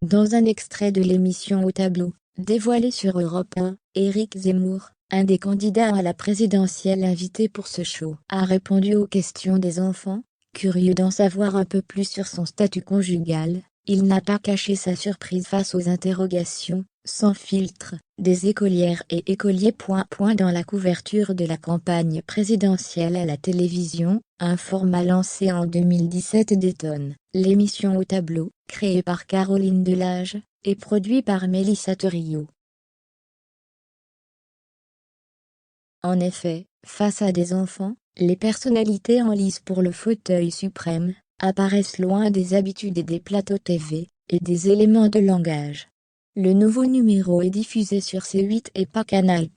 Dans un extrait de l'émission Au tableau, dévoilé sur Europe 1, Éric Zemmour, un des candidats à la présidentielle invité pour ce show, a répondu aux questions des enfants. Curieux d'en savoir un peu plus sur son statut conjugal, il n'a pas caché sa surprise face aux interrogations, sans filtre, des écolières et écoliers. Dans la couverture de la campagne présidentielle à la télévision, un format lancé en 2017 détonne. L'émission Au tableau, créée par Caroline Delage, et produit par Mélissa Theriot. En effet, face à des enfants, les personnalités en lice pour le fauteuil suprême apparaissent loin des habitudes et des plateaux TV, et des éléments de langage. Le nouveau numéro est diffusé sur C8 et pas Canal+,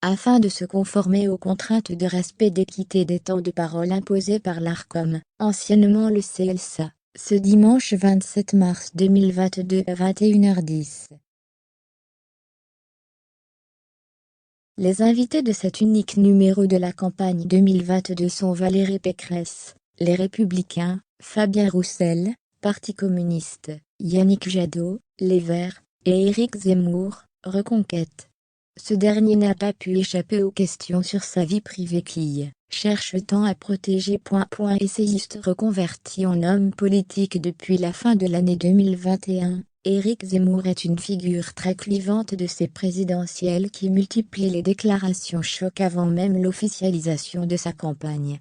afin de se conformer aux contraintes de respect d'équité des temps de parole imposées par l'Arcom, anciennement le CLSA, ce dimanche 27 mars 2022 à 21h10. Les invités de cet unique numéro de la campagne 2022 sont Valérie Pécresse, Les Républicains, Fabien Roussel, Parti communiste, Yannick Jadot, Les Verts, et Éric Zemmour, Reconquête. Ce dernier n'a pas pu échapper aux questions sur sa vie privée qui cherche tant à protéger. Essayiste reconverti en homme politique depuis la fin de l'année 2021. Éric Zemmour est une figure très clivante de ces présidentielles qui multiplie les déclarations choc avant même l'officialisation de sa campagne.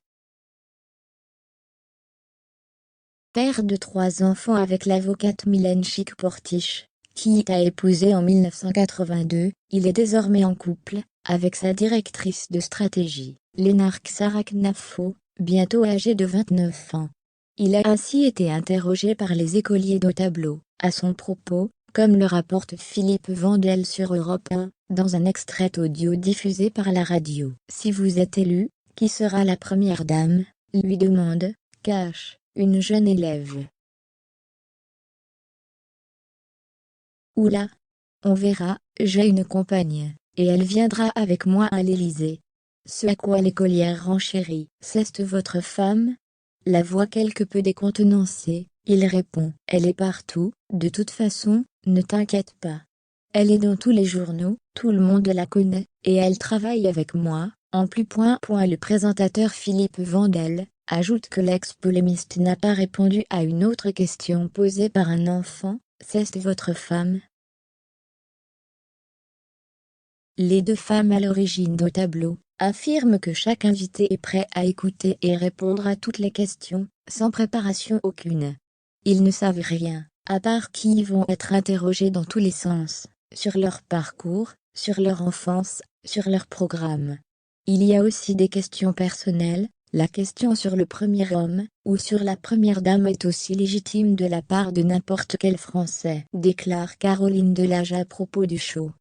Père de 3 enfants avec l'avocate Mylène Schick-Portiche, qui a épousé en 1982, il est désormais en couple avec sa directrice de stratégie, l'énarque Sarah Knafo, bientôt âgée de 29 ans. Il a ainsi été interrogé par les écoliers d'Au tableau, à son propos, comme le rapporte Philippe Vandel sur Europe 1, dans un extrait audio diffusé par la radio. Si vous êtes élu, qui sera la première dame, lui demande, Cash, une jeune élève. Oula! On verra, j'ai une compagne, et elle viendra avec moi à l'Élysée. Ce à quoi l'écolière renchérit. C'est votre femme? La voix quelque peu décontenancée, il répond. Elle est partout, de toute façon, ne t'inquiète pas. Elle est dans tous les journaux, tout le monde la connaît, et elle travaille avec moi, en plus. Le présentateur Philippe Vandel ajoute que l'ex-polémiste n'a pas répondu à une autre question posée par un enfant. C'est votre femme? Les 2 femmes à l'origine d'Au tableau affirment que chaque invité est prêt à écouter et répondre à toutes les questions, sans préparation aucune. Ils ne savent rien, à part qu'ils vont être interrogés dans tous les sens, sur leur parcours, sur leur enfance, sur leur programme. Il y a aussi des questions personnelles. La question sur le premier homme, ou sur la première dame est aussi légitime de la part de n'importe quel Français, déclare Caroline Delage à propos du show.